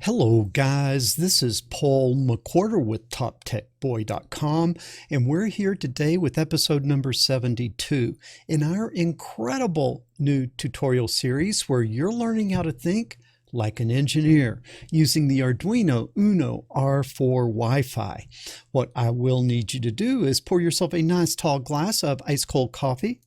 Hello guys, this is Paul McWhorter with TopTechBoy.com, and we're here today with episode number 72 in our incredible new tutorial series where you're learning how to think like an engineer using the Arduino Uno R4 Wi-Fi. What I will need you to do is pour yourself a nice tall glass of ice cold coffee.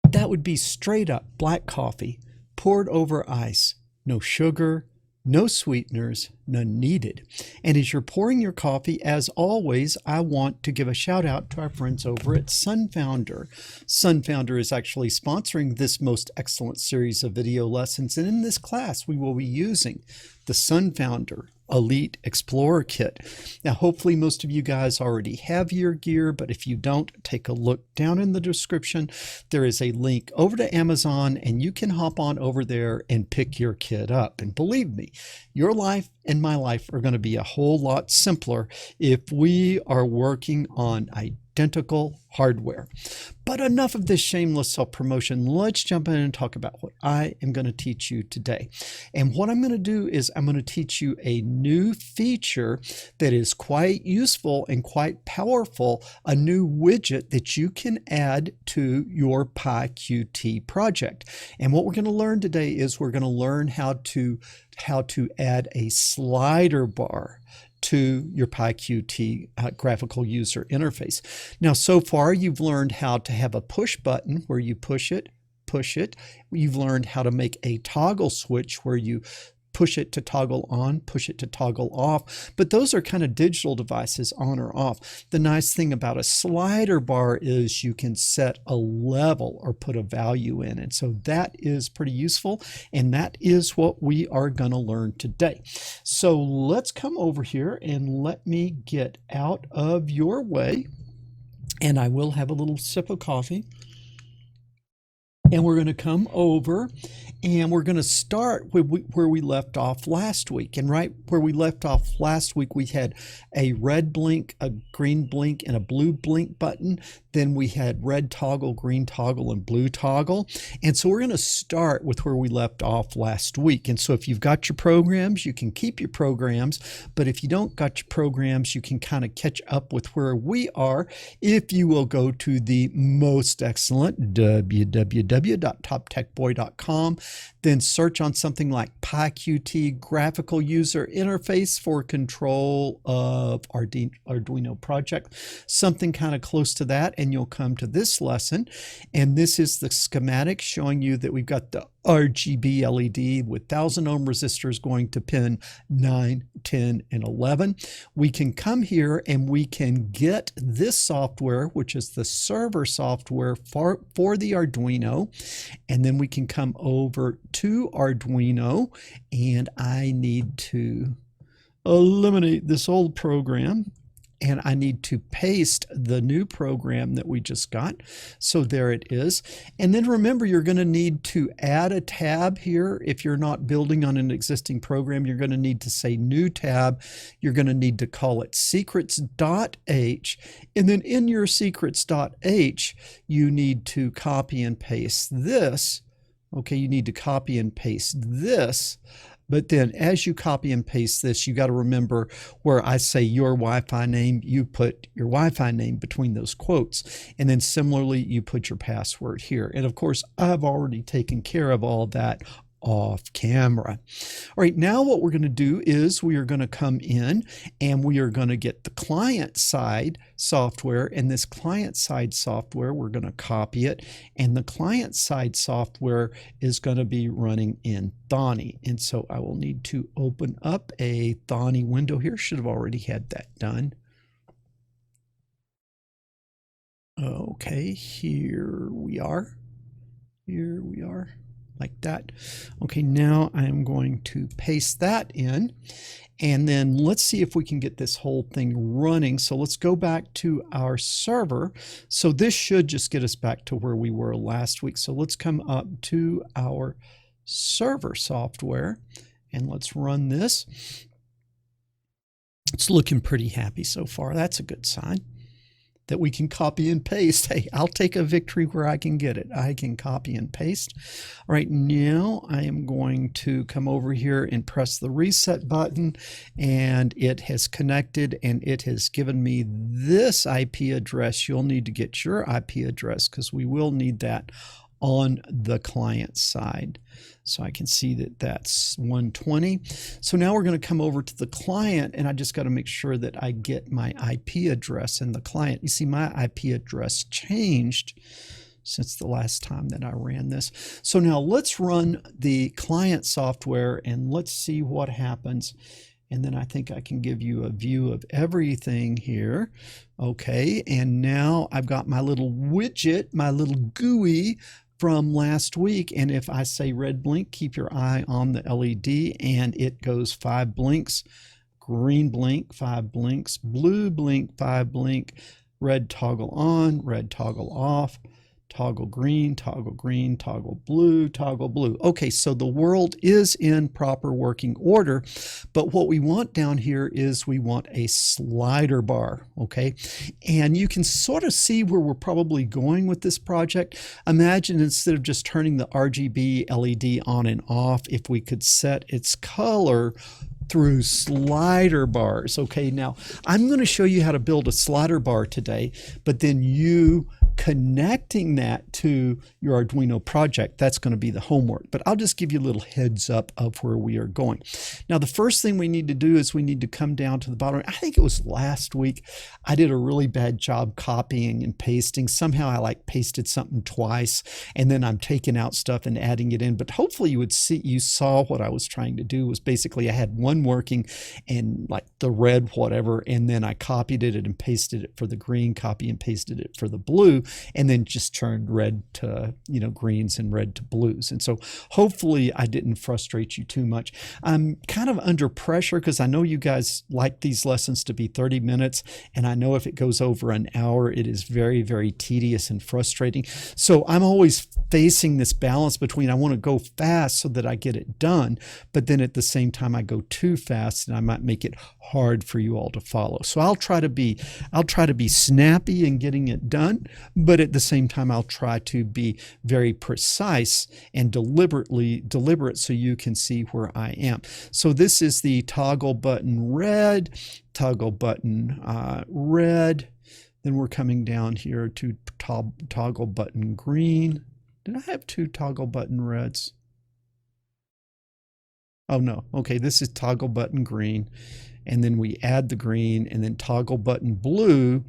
That would be straight up black coffee poured over ice. No sugar, no sweeteners, none needed. And as you're pouring your coffee, as always, I want to give a shout out to our friends over at Sunfounder. Sunfounder is actually sponsoring this most excellent series of video lessons. And in this class, we will be using the Sunfounder Elite Explorer Kit. Now, hopefully most of you guys already have your gear, but if you don't, take a look down in the description. There is a link over to Amazon and you can hop on over there and pick your kit up. And believe me, your life and my life are going to be a whole lot simpler if we are working on identical hardware. But enough of this shameless self-promotion. Let's jump in and talk about what I am going to teach you today. And what I'm going to do is I'm going to teach you a new feature that is quite useful and quite powerful, a new widget that you can add to your PyQt project. And what we're going to learn today is we're going to learn how to add a slider bar to your PyQt graphical user interface. Now, so far you've learned how to have a push button where you push it. You've learned how to make a toggle switch where you push it to toggle on, push it to toggle off, but those are kind of digital devices on or off. The nice thing about a slider bar is you can set a level or put a value in, and so that is pretty useful, and that is what we are going to learn today. So let's come over here and let me get out of your way, and I will have a little sip of coffee. And we're going to come over and we're going to start where we left off last week. And right where we left off last week, we had a red blink, a green blink, and a blue blink button. Then we had red toggle, green toggle, and blue toggle. And so we're going to start with where we left off last week. And so if you've got your programs, you can keep your programs. But if you don't got your programs, you can kind of catch up with where we are if you will go to the most excellent www.toptechboy.com, then search on something like PyQt graphical user interface for control of Arduino Project, something kind of close to that, and you'll come to this lesson. And this is the schematic showing you that we've got the RGB LED with 1000 ohm resistors going to pin 9, 10, and 11. We can come here and we can get this software, which is the server software for the Arduino, and then we can come over to Arduino, and I need to eliminate this old program. And I need to paste the new program that we just got. So there it is. And then remember, you're going to need to add a tab here. If you're not building on an existing program, you're going to need to say new tab. You're going to need to call it secrets.h. And then in your secrets.h, you need to copy and paste this. Okay, you need to copy and paste this. But then as you copy and paste this, you got to remember where I say your Wi-Fi name, you put your Wi-Fi name between those quotes. And then similarly, you put your password here. And of course, I've already taken care of all that off camera. All right, now what we're going to do is we are going to come in and we are going to get the client side software, and this client side software, we're going to copy it, and the client side software is going to be running in Thonny. And so I will need to open up a Thonny window here. Should have already had that done. Okay, here we are. Here we are. Like that. Okay, now I am going to paste that in, and then let's see if we can get this whole thing running. So let's go back to our server. So this should just get us back to where we were last week. So let's come up to our server software and let's run this. It's looking pretty happy so far. That's a good sign. that we can copy and paste. Hey, I'll take a victory where I can get it. I can copy and paste. All right, now I am going to come over here and press the reset button, and it has connected and it has given me this IP address. You'll need to get your IP address because we will need that on the client side. So I can see that that's 120. So now we're going to come over to the client, and I just got to make sure that I get my IP address in the client. You see my IP address changed since the last time that I ran this. So now let's run the client software and let's see what happens. And then I think I can give you a view of everything here. Okay, and now I've got my little widget, my little GUI from last week, and if I say red blink, keep your eye on the LED, and it goes 5 blinks, green blink, 5 blinks, blue blink, 5 blink, red toggle on, red toggle off, toggle green, toggle blue, toggle blue. Okay, so the world is in proper working order, but what we want down here is we want a slider bar, okay? And you can sort of see where we're probably going with this project. Imagine instead of just turning the RGB LED on and off, if we could set its color through slider bars. Okay, now I'm going to show you how to build a slider bar today, but then you connecting that to your Arduino project, that's going to be the homework. But I'll just give you a little heads up of where we are going. Now, the first thing we need to do is we need to come down to the bottom. I think it was last week, I did a really bad job copying and pasting. Somehow I like pasted something twice, and then I'm taking out stuff and adding it in. But hopefully you would see, you saw what I was trying to do was basically I had one working and like the red whatever, and then I copied it and pasted it for the green, copy and pasted it for the blue, and then just turned red to, you know, greens and red to blues. And so hopefully I didn't frustrate you too much. I'm kind of under pressure because I know you guys like these lessons to be 30 minutes, and I know if it goes over an hour, it is very, very tedious and frustrating. So I'm always facing this balance between I want to go fast so that I get it done, but then at the same time I go too fast and I might make it hard for you all to follow. So I'll try to be snappy in getting it done, but at the same time I'll try to be very precise and deliberate so you can see where I am. So this is the toggle button red, toggle button red, then we're coming down here to toggle button green. Did I have 2 toggle button reds? Oh no, okay, this is toggle button green, and then we add the green, and then toggle button blue,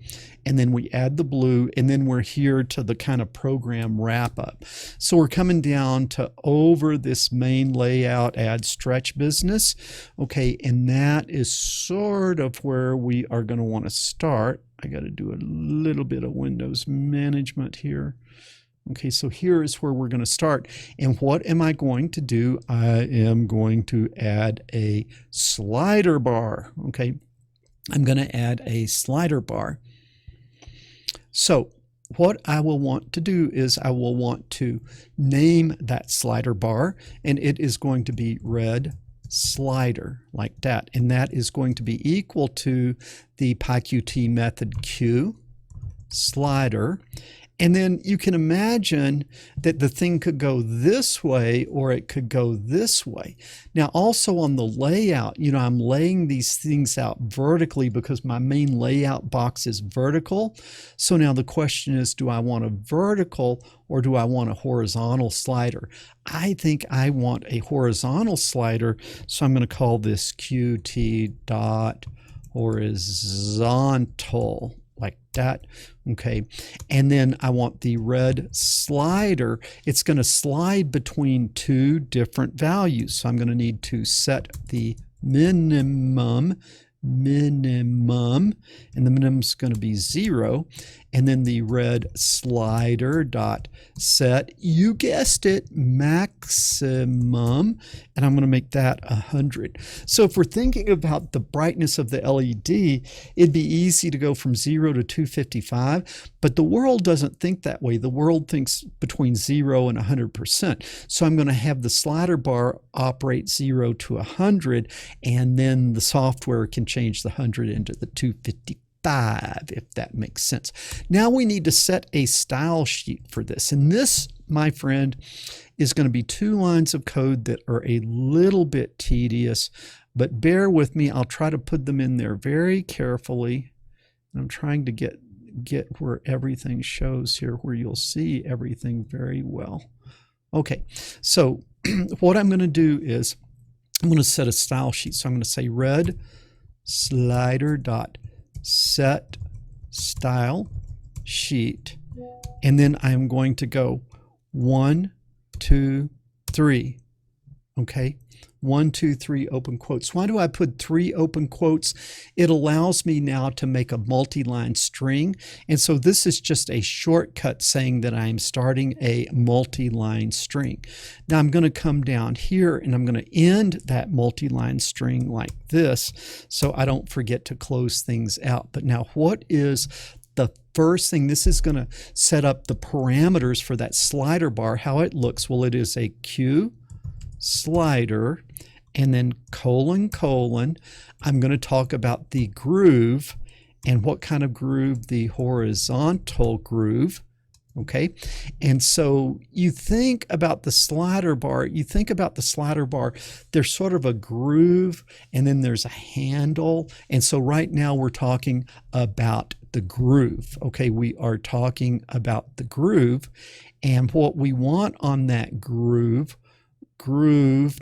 and then we add the blue, and then we're here to the kind of program wrap up. So we're coming down to over this main layout, add stretch business, okay, and that is sort of where we are going to want to start. I got to do a little bit of Windows management here. Okay, so here is where we're going to start. And what am I going to do? I am going to add a slider bar. Okay, I'm going to add a slider bar. So what I will want to do is I will want to name that slider bar, and it is going to be red slider like that. And that is going to be equal to the PyQt method Q slider. And then you can imagine that the thing could go this way or it could go this way. Now also on the layout, you know, I'm laying these things out vertically because my main layout box is vertical. So now the question is, do I want a vertical or do I want a horizontal slider? I think I want a horizontal slider, so I'm going to call this QT dot horizontal. Like that, okay, and then I want the red slider. It's going to slide between 2 different values, so I'm going to need to set the minimum, and the minimum is going to be 0, and then the red slider dot set, you guessed it, maximum, and I'm going to make that 100. So if we're thinking about the brightness of the LED, it'd be easy to go from 0 to 255, but the world doesn't think that way. The world thinks between 0 and 100%. So I'm going to have the slider bar operate 0 to 100, and then the software can change the 100 into the 255. if that makes sense. Now we need to set a style sheet for this. And this, my friend, is going to be 2 lines of code that are a little bit tedious, but bear with me. I'll try to put them in there very carefully. I'm trying to get where everything shows here, where you'll see everything very well. Okay, so what I'm going to do is I'm going to set a style sheet. So I'm going to say red slider dot set style sheet, and then I'm going to go 1, 2, 3. Okay, 1, 2, 3 open quotes. Why do I put 3 open quotes? It allows me now to make a multi-line string, and so this is just a shortcut saying that I'm starting a multi-line string. Now I'm going to come down here and I'm going to end that multi-line string like this so I don't forget to close things out. But now what is the first thing? This is going to set up the parameters for that slider bar, how it looks. Well, it is a Q slider, and then colon, colon. I'm going to talk about the groove, and what kind of groove? The horizontal groove. Okay, and so you think about the slider bar, there's sort of a groove, and then there's a handle. And so right now we're talking about the groove. Okay, we are talking about the groove, and what we want on that groove,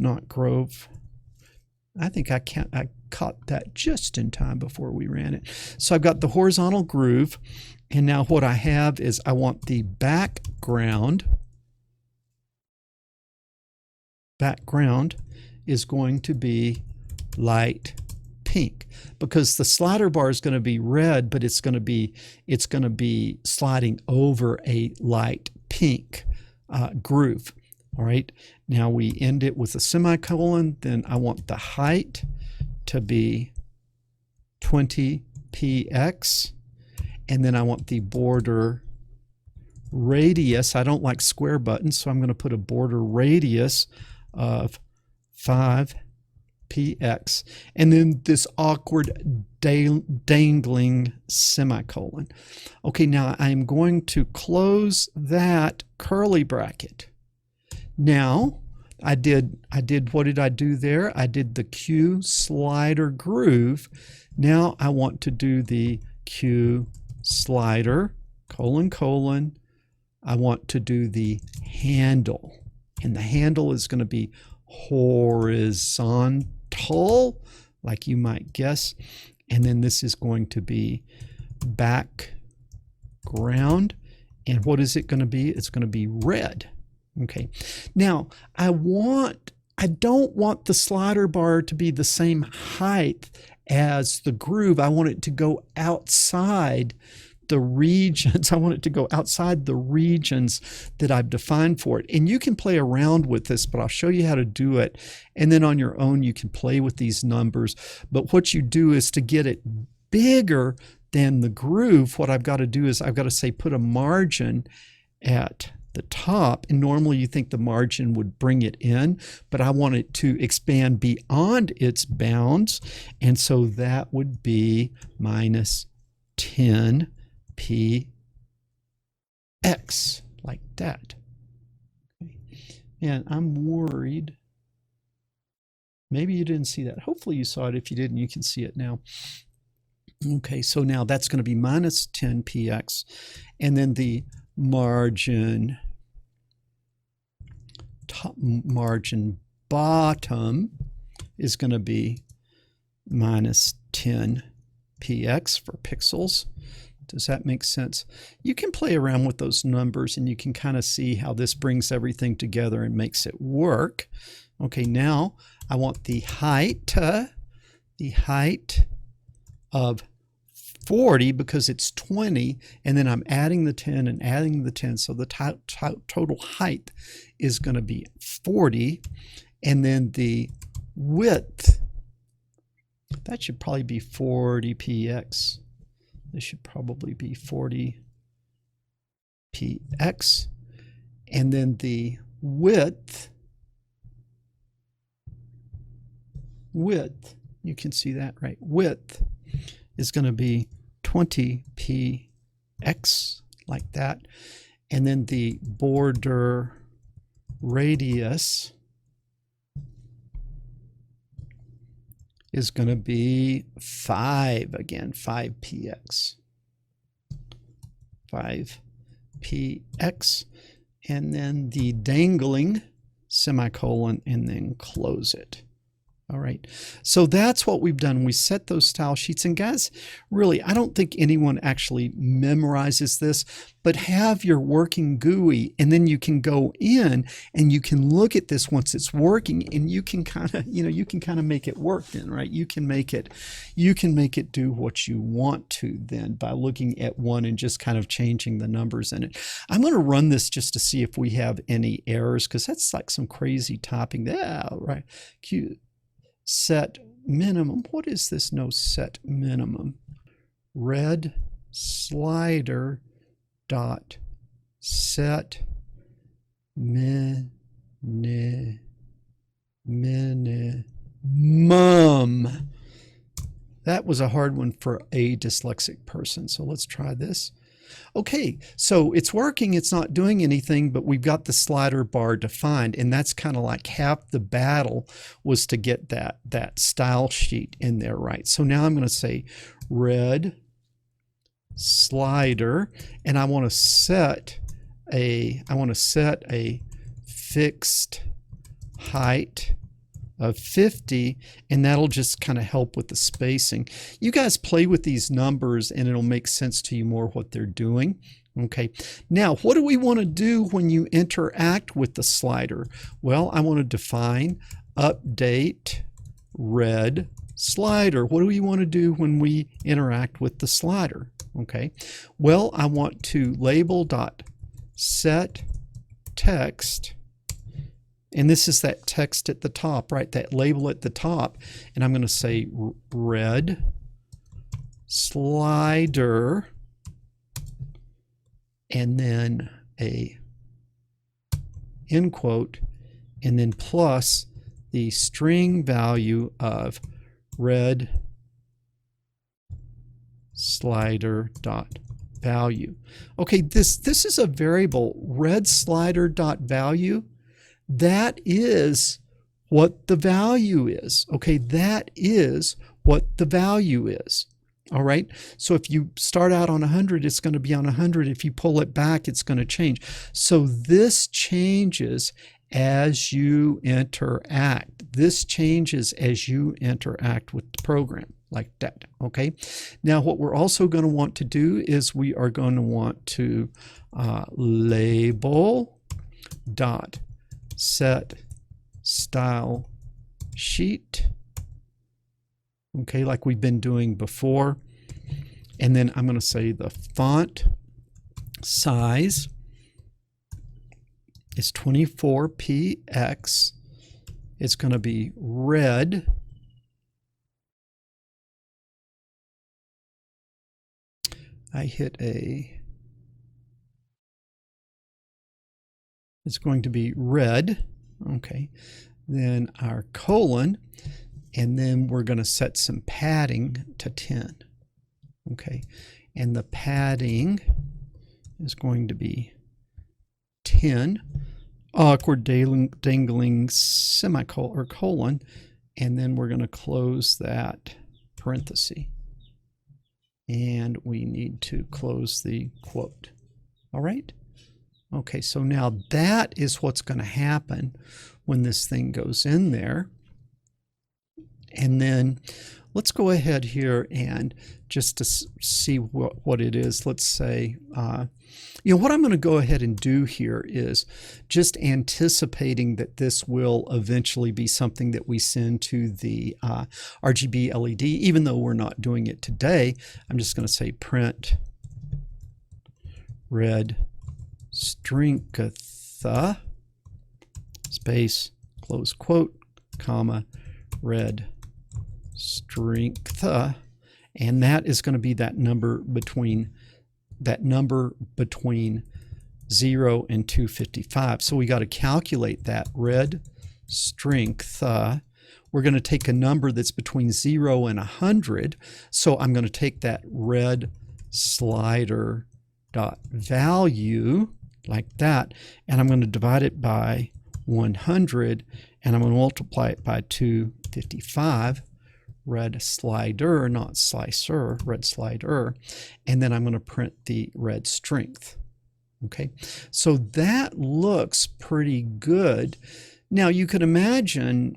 not grove. I think I caught that just in time before we ran it. So I've got the horizontal groove, and now what I have is I want the background. Background is going to be light pink, because the slider bar is going to be red, but it's going to be sliding over a light pink groove. All right, now we end it with a semicolon. Then I want the height to be 20 px, and then I want the border radius. I don't like square buttons, so I'm going to put a border radius of 5 px, and then this awkward dangling semicolon. Okay, now I'm going to close that curly bracket. Now what did I do there? I did the Q slider groove. Now I want to do the Q slider, colon, colon. I want to do the handle, and the handle is going to be horizontal, like you might guess. And then this is going to be background. And what is it going to be? It's going to be red. Okay, now I don't want the slider bar to be the same height as the groove. I want it to go outside the regions. I want it to go outside the regions that I've defined for it. And you can play around with this, but I'll show you how to do it. And then on your own, you can play with these numbers. But what you do is to get it bigger than the groove, what I've got to do is I've got to say put a margin at the top, and normally you think the margin would bring it in, but I want it to expand beyond its bounds, and so that would be minus 10 px, like that. And I'm worried, maybe you didn't see that. Hopefully you saw it. If you didn't, you can see it now. Okay, so now that's going to be minus 10 px, and then the margin top, margin bottom is going to be minus 10 px for pixels. Does that make sense? You can play around with those numbers and you can kind of see how this brings everything together and makes it work. Okay, now I want the height of 40 because it's 20, and then I'm adding the 10 and adding the 10, so the total height is going to be 40, and then the width, that should probably be 40 px. This should probably be 40 px, and then the width, you can see that, right? Width is going to be 20px, like that. And then the border radius is going to be 5 again, 5px. 5px. And then the dangling semicolon, and then close it. All right, so that's what we've done. We set those style sheets, and guys, really, I don't think anyone actually memorizes this, but have your working GUI, and then you can go in and you can look at this once it's working, and you can kind of, you can kind of make it work then, right? You can make it do what you want to then by looking at one and just kind of changing the numbers in it. I'm going to run this just to see if we have any errors, because that's like some crazy typing. Yeah, right. Set minimum. What is this? No set minimum. Red slider dot set minimum. That was a hard one for a dyslexic person. So let's try this. Okay, so it's working, it's not doing anything, but we've got the slider bar defined, and that's kind of like half the battle was to get that style sheet in there, right? So now I'm going to say red slider, and I want to set a fixed height of 50, and that'll just kind of help with the spacing. You guys play with these numbers and it'll make sense to you more what they're doing. Okay, now what do we want to do when you interact with the slider? Well, I want to define update red slider. What do we want to do when we interact with the slider? Okay, well, I want to label dot set text. And this is that text at the top, right? That label at the top. And I'm going to say red slider, and then a end quote, and then plus the string value of red slider dot value. Okay, this is a variable, red slider dot value. That is what the value is. Okay, that is what the value is. All right, so if you start out on 100, it's going to be on 100. If you pull it back, it's going to change. So this changes as you interact. This changes as you interact with the program, like that. Okay, now what we're also going to want to do is we are going to want to label dot set style sheet, okay, like we've been doing before. And then I'm going to say the font size is 24px. It's going to be red. I hit a, it's going to be red, okay, then our colon, and then we're going to set some padding to 10, okay, and the padding is going to be 10, awkward dangling semicolon or colon, and then we're going to close that parenthesis, and we need to close the quote. All right. Okay, so now that is what's going to happen when this thing goes in there. And then let's go ahead here and just to see what it is, let's say, what I'm going to go ahead and do here is just anticipating that this will eventually be something that we send to the RGB LED, even though we're not doing it today. I'm just going to say print red strength space close quote comma red strength, and that is going to be that number between 0 and 255. So we got to calculate that red strength. We're going to take a number that's between 0 and 100. So I'm going to take that red slider dot value like that, and I'm going to divide it by 100, and I'm going to multiply it by 255. Red slider, not slicer, red slider, and then I'm going to print the red strength. Okay, so that looks pretty good. Now you could imagine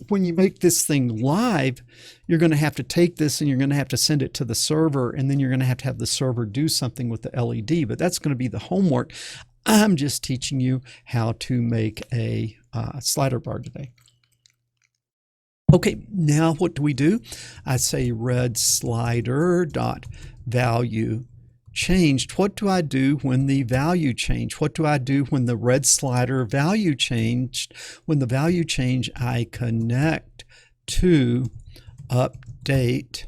when you make this thing live, you're going to have to take this and you're going to have to send it to the server, and then you're going to have the server do something with the LED, but that's going to be the homework. I'm just teaching you how to make a slider bar today. Okay, now what do? I say red slider dot value changed. What do I do when the value changed? What do I do when the red slider value changed? When the value changed, I connect to update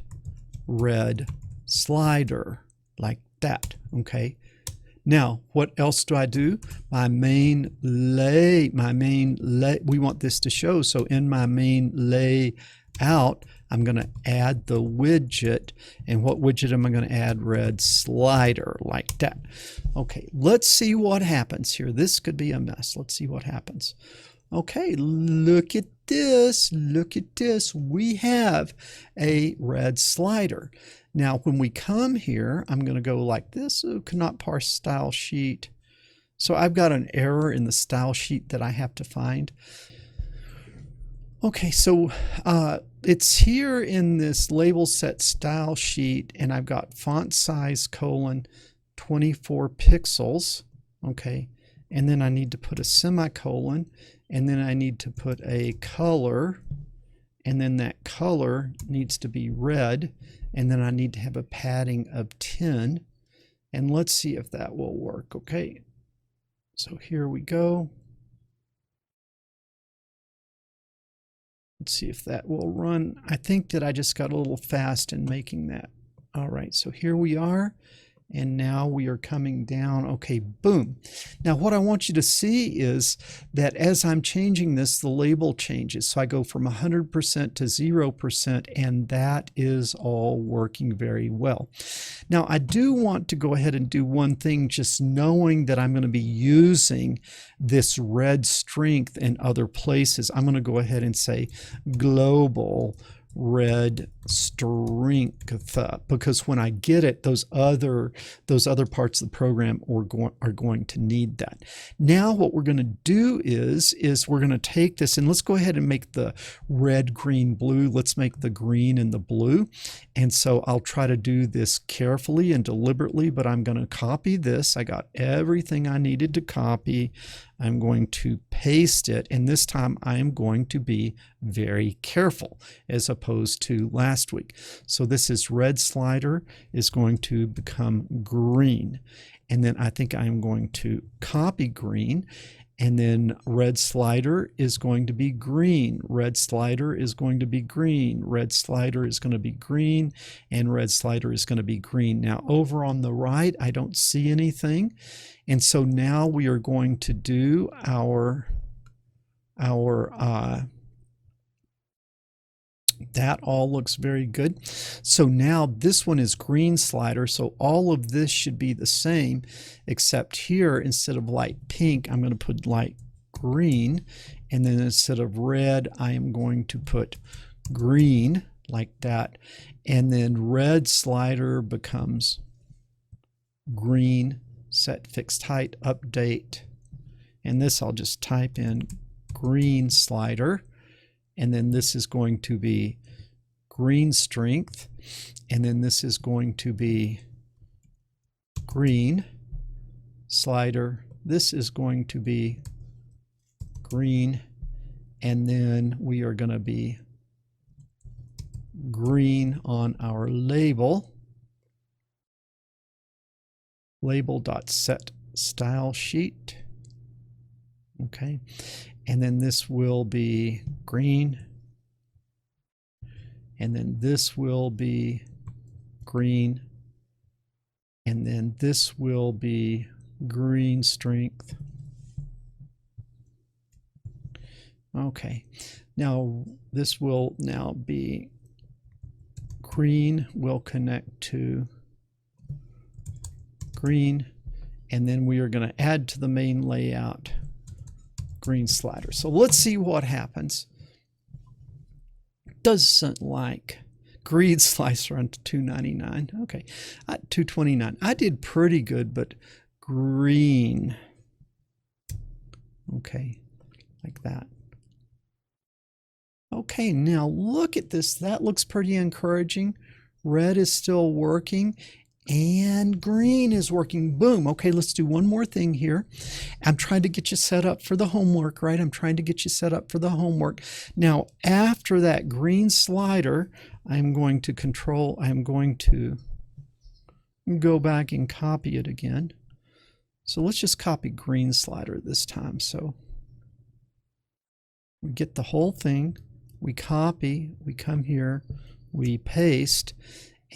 red slider like that. Okay. Now, what else do I do? My main we want this to show. So in my main layout, I'm going to add the widget. And what widget am I going to add? Red slider, like that. Okay, let's see what happens here. This could be a mess. Let's see what happens. Okay, look at this. Look at this. We have a red slider. Now, when we come here, I'm going to go like this. Oh, cannot parse style sheet. So I've got an error in the style sheet that I have to find. Okay, so it's here in this label set style sheet, and I've got font size : 24 pixels. Okay, and then I need to put a semicolon, and then I need to put a color, and then that color needs to be red, and then I need to have a padding of 10, and let's see if that will work. Okay, so here we go. Let's see if that will run. I think that I just got a little fast in making that. All right, so here we are. And now we are coming down. Okay, boom. Now what I want you to see is that as I'm changing this, the label changes. So I go from 100% to 0%, and that is all working very well. Now I do want to go ahead and do one thing, just knowing that I'm going to be using this red strength in other places. I'm going to go ahead and say global red strength, because when I get it, those other parts of the program are going to need that. Now what we're going to do is we're going to take this, and let's go ahead and make the red, green, blue. Let's make the green and the blue. And so I'll try to do this carefully and deliberately, but I'm going to copy this. I got everything I needed to copy. I'm going to paste it, and this time I am going to be very careful as opposed to last week. So this is red slider is going to become green, and then I think I am going to copy green, and then red slider is going to be green, red slider is going to be green, red slider is going to be green, and red slider is going to be green. Now over on the right, I don't see anything. And so now we are going to do our that all looks very good. So now this one is green slider, so all of this should be the same, except here instead of light pink, I'm going to put light green, and then instead of red, I am going to put green like that, and then red slider becomes green. Set fixed height, update, and this I'll just type in green slider, and then this is going to be green strength, and then this is going to be green slider, this is going to be green, and then we are going to be green on our label. Label.set style sheet. Okay, and then this will be green, and then this will be green, and then this will be green strength. Okay, now this will now be green, will connect to green, and then we are going to add to the main layout green slider. So let's see what happens. Doesn't like green slicer on $2.99. Okay, $2.29. I did pretty good, but green. Okay, like that. Okay, now look at this. That looks pretty encouraging. Red is still working and green is working. Boom. Okay, let's do one more thing here. I'm trying to get you set up for the homework, right? I'm trying to get you set up for the homework. Now, after that green slider, I'm going to go back and copy it again. So let's just copy green slider this time. So we get the whole thing, we copy, we come here, we paste,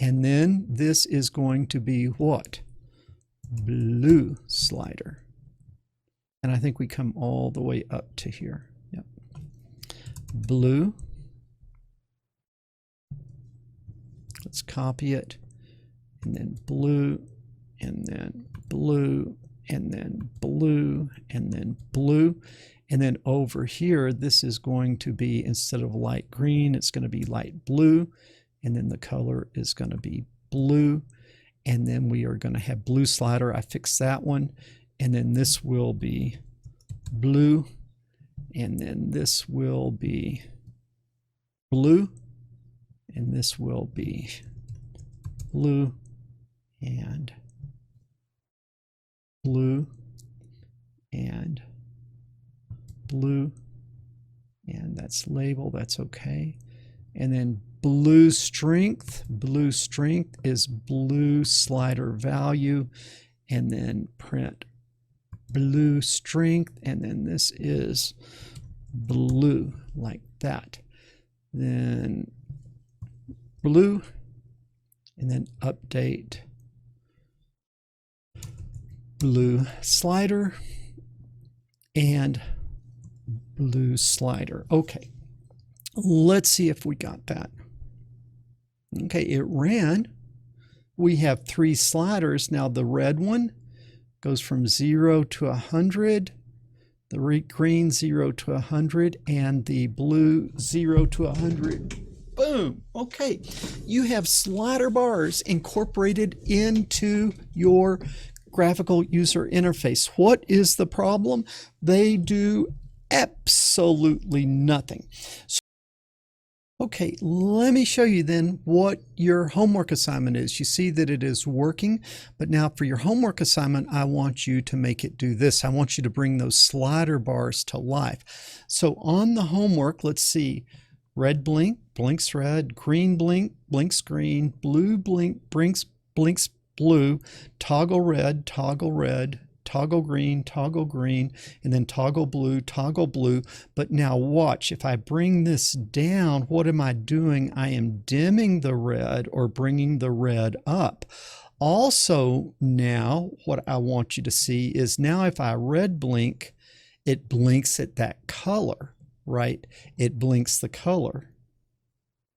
and then this is going to be what? Blue slider. And I think we come all the way up to here. Yep. Blue. Let's copy it, and then blue, and then blue, and then blue, and then blue. And then over here, this is going to be, instead of light green, it's going to be light blue. And then the color is going to be blue. And then we are going to have blue slider. I fixed that one. And then this will be blue. And then this will be blue. And this will be blue and blue and blue, and that's label, that's okay. And then blue strength is blue slider value, and then print blue strength, and then this is blue like that. Then blue, and then update blue slider and blue slider. Okay, let's see if we got that. Okay, it ran. We have 3 sliders. Now the red one goes from 0 to 100, the green 0 to 100, and the blue 0 to 100. Boom. Okay, you have slider bars incorporated into your graphical user interface. What is the problem? They do absolutely nothing. Okay, let me show you then what your homework assignment is. You see that it is working, but now for your homework assignment, I want you to make it do this. I want you to bring those slider bars to life. So on the homework, let's see, red blink, blinks red, green blink, blinks green, blue blink, blinks blue, toggle red, toggle green, and then toggle blue. But now watch, if I bring this down, what am I doing? I am dimming the red or bringing the red up. Also, now what I want you to see is now if I red blink, it blinks at that color, right? It blinks the color.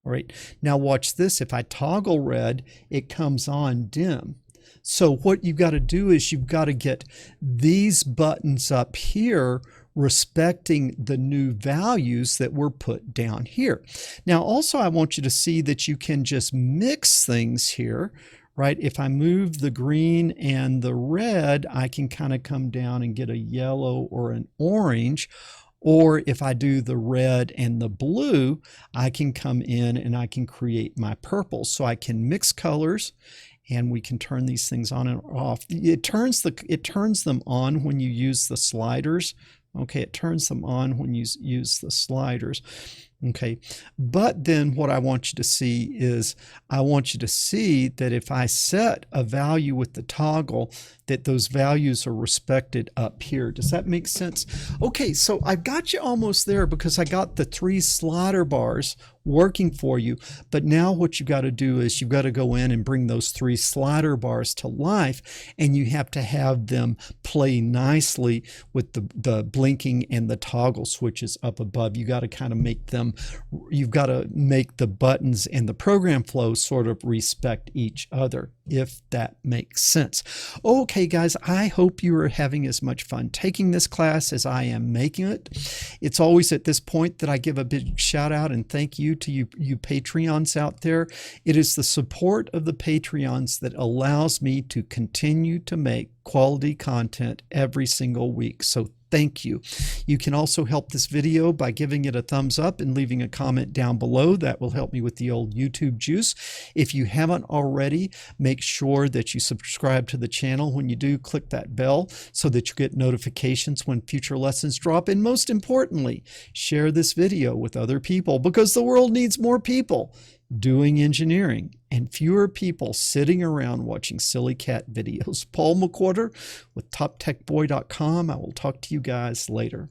All right, now watch this. If I toggle red, it comes on dim. So what you've got to do is you've got to get these buttons up here respecting the new values that were put down here. Now also I want you to see that you can just mix things here, right? If I move the green and the red, I can kind of come down and get a yellow or an orange. Or if I do the red and the blue, I can come in and I can create my purple. So I can mix colors and we can turn these things on and off. It turns them on when you use the sliders. Okay, it turns them on when you use the sliders. Okay, but then what I want you to see is I want you to see that if I set a value with the toggle, that those values are respected up here. Does that make sense? Okay, so I've got you almost there because I got the 3 slider bars working for you. But now what you've got to do is you've got to go in and bring those 3 slider bars to life, and you have to have them play nicely with the blinking and the toggle switches up above. You got to kind of make them, you've got to make the buttons and the program flow sort of respect each other. if that makes sense. Okay, guys, I hope you are having as much fun taking this class as I am making it. It's always at this point that I give a big shout out and thank you to you Patreons out there. It is the support of the Patreons that allows me to continue to make quality content every single week. So thank you. You can also help this video by giving it a thumbs up and leaving a comment down below. That will help me with the old YouTube juice. If you haven't already, make sure that you subscribe to the channel. When you do, click that bell so that you get notifications when future lessons drop. And most importantly, share this video with other people, because the world needs more people doing engineering and fewer people sitting around watching silly cat videos. Paul McWhorter with TopTechBoy.com. I will talk to you guys later.